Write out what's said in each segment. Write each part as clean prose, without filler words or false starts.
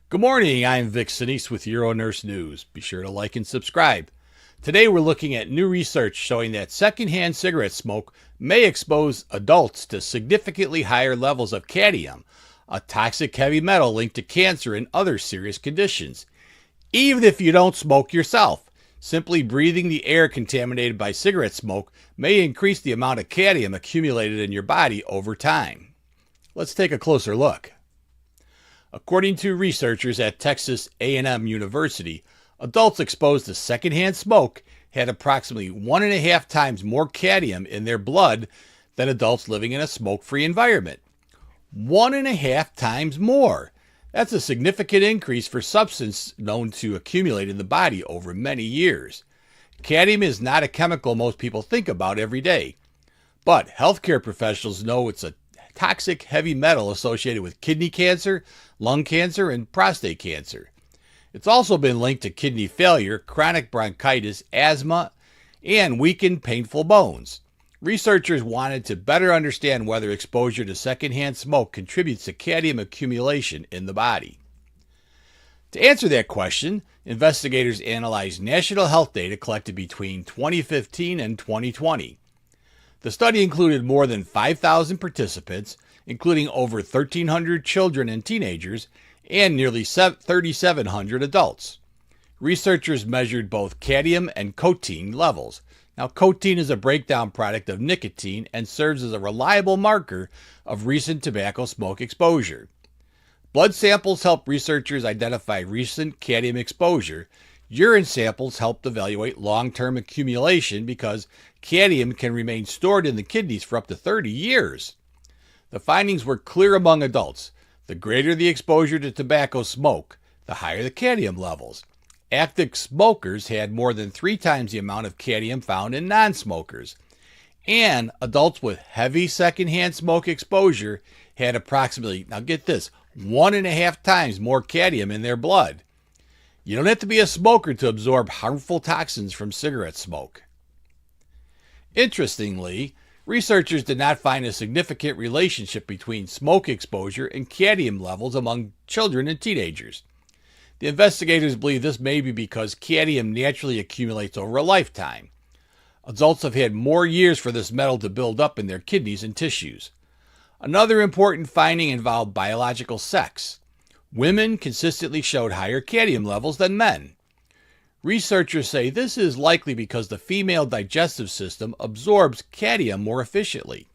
Good morning, I'm Vic Senese with UroNurse News. Be sure to like and subscribe. Today we're looking at new research showing that secondhand cigarette smoke may expose adults to significantly higher levels of cadmium, a toxic heavy metal linked to cancer and other serious conditions. Even if you don't smoke yourself, simply breathing the air contaminated by cigarette smoke may increase the amount of cadmium accumulated in your body over time. Let's take a closer look. According to researchers at Texas A&M University, adults exposed to secondhand smoke had approximately 1.5 times more cadmium in their blood than adults living in a smoke-free environment. 1.5 times more. That's a significant increase for substance known to accumulate in the body over many years. Cadmium is not a chemical most people think about every day, but healthcare professionals know it's a toxic heavy metal associated with kidney cancer, lung cancer, and prostate cancer. It's also been linked to kidney failure, chronic bronchitis, asthma, and weakened, painful bones. Researchers wanted to better understand whether exposure to secondhand smoke contributes to cadmium accumulation in the body. To answer that question, investigators analyzed national health data collected between 2015 and 2020. The study included more than 5,000 participants, including over 1,300 children and teenagers, and nearly 3,700 adults. Researchers measured both cadmium and cotinine levels. Now, cotinine is a breakdown product of nicotine and serves as a reliable marker of recent tobacco smoke exposure. Blood samples help researchers identify recent cadmium exposure. Urine samples helped evaluate long-term accumulation because cadmium can remain stored in the kidneys for up to 30 years. The findings were clear among adults. The greater the exposure to tobacco smoke, the higher the cadmium levels. Active smokers had more than 3 times the amount of cadmium found in non-smokers. And adults with heavy secondhand smoke exposure had approximately, now get this, 1.5 times more cadmium in their blood. You don't have to be a smoker to absorb harmful toxins from cigarette smoke. Interestingly, researchers did not find a significant relationship between smoke exposure and cadmium levels among children and teenagers. The investigators believe this may be because cadmium naturally accumulates over a lifetime. Adults have had more years for this metal to build up in their kidneys and tissues. Another important finding involved biological sex. Women consistently showed higher cadmium levels than men. Researchers say this is likely because the female digestive system absorbs cadmium more efficiently.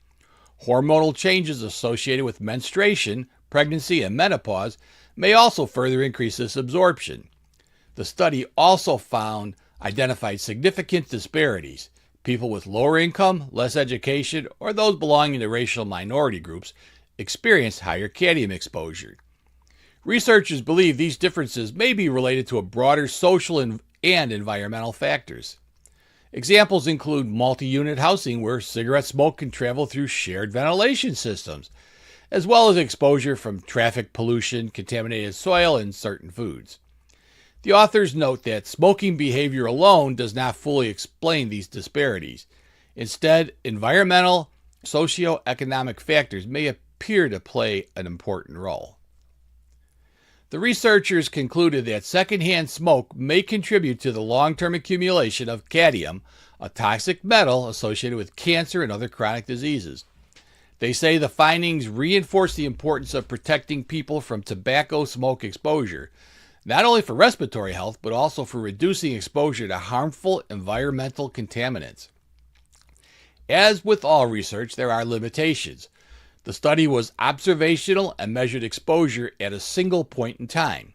Hormonal changes associated with menstruation, pregnancy, and menopause may also further increase this absorption. The study also identified significant disparities. People with lower income, less education, or those belonging to racial minority groups experienced higher cadmium exposure. Researchers believe these differences may be related to a broader social and environmental factors. Examples include multi-unit housing where cigarette smoke can travel through shared ventilation systems, as well as exposure from traffic pollution, contaminated soil, and certain foods. The authors note that smoking behavior alone does not fully explain these disparities. Instead, environmental, socioeconomic factors may appear to play an important role. The researchers concluded that secondhand smoke may contribute to the long-term accumulation of cadmium, a toxic metal associated with cancer and other chronic diseases. They say the findings reinforce the importance of protecting people from tobacco smoke exposure, not only for respiratory health, but also for reducing exposure to harmful environmental contaminants. As with all research, there are limitations. The study was observational and measured exposure at a single point in time.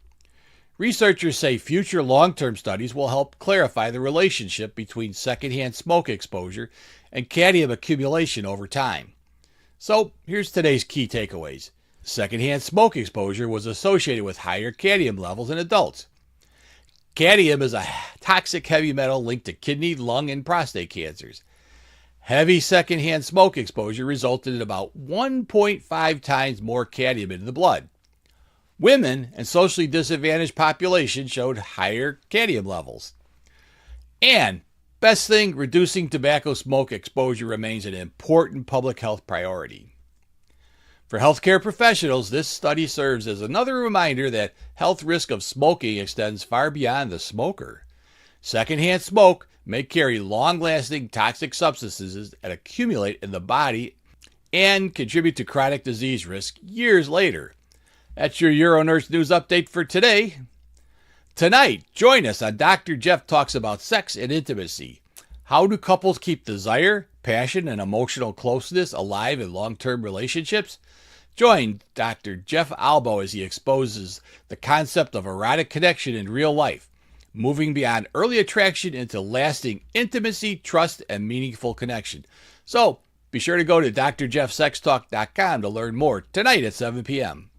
Researchers say future long-term studies will help clarify the relationship between secondhand smoke exposure and cadmium accumulation over time. So, here's today's key takeaways. Secondhand smoke exposure was associated with higher cadmium levels in adults. Cadmium is a toxic heavy metal linked to kidney, lung, and prostate cancers. Heavy secondhand smoke exposure resulted in about 1.5 times more cadmium in the blood. Women and socially disadvantaged populations showed higher cadmium levels. And best thing, reducing tobacco smoke exposure remains an important public health priority. For healthcare professionals, this study serves as another reminder that health risk of smoking extends far beyond the smoker. Secondhand smoke may carry long-lasting toxic substances that accumulate in the body and contribute to chronic disease risk years later. That's your UroNurse News Update for today. Tonight, join us on Dr. Jeff Talks About Sex and Intimacy. How do couples keep desire, passion, and emotional closeness alive in long-term relationships? Join Dr. Jeff Albo as he exposes the concept of erotic connection in real life, moving beyond early attraction into lasting intimacy, trust, and meaningful connection. So, be sure to go to drjeffsextalk.com to learn more tonight at 7 p.m.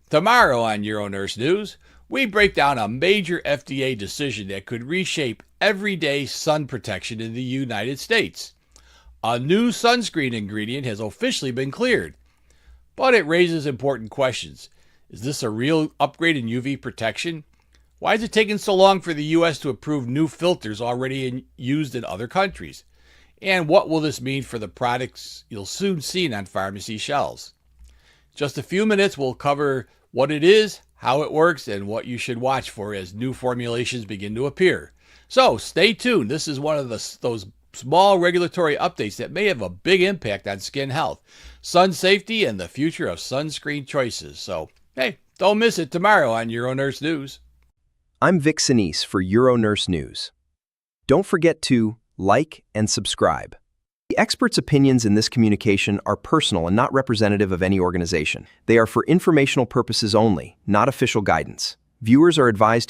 Tomorrow on UroNurse News, we break down a major FDA decision that could reshape everyday sun protection in the United States. A new sunscreen ingredient has officially been cleared, but it raises important questions. Is this a real upgrade in UV protection? Why is it taking so long for the U.S. to approve new filters already used in other countries? And what will this mean for the products you'll soon see on pharmacy shelves? Just a few minutes, we'll cover what it is, how it works, and what you should watch for as new formulations begin to appear. So stay tuned. This is one of those small regulatory updates that may have a big impact on skin health, sun safety, and the future of sunscreen choices. So, hey, don't miss it tomorrow on UroNurse News. I'm Vic Senese for UroNurse News. Don't forget to like and subscribe. The experts' opinions in this communication are personal and not representative of any organization. They are for informational purposes only, not official guidance. Viewers are advised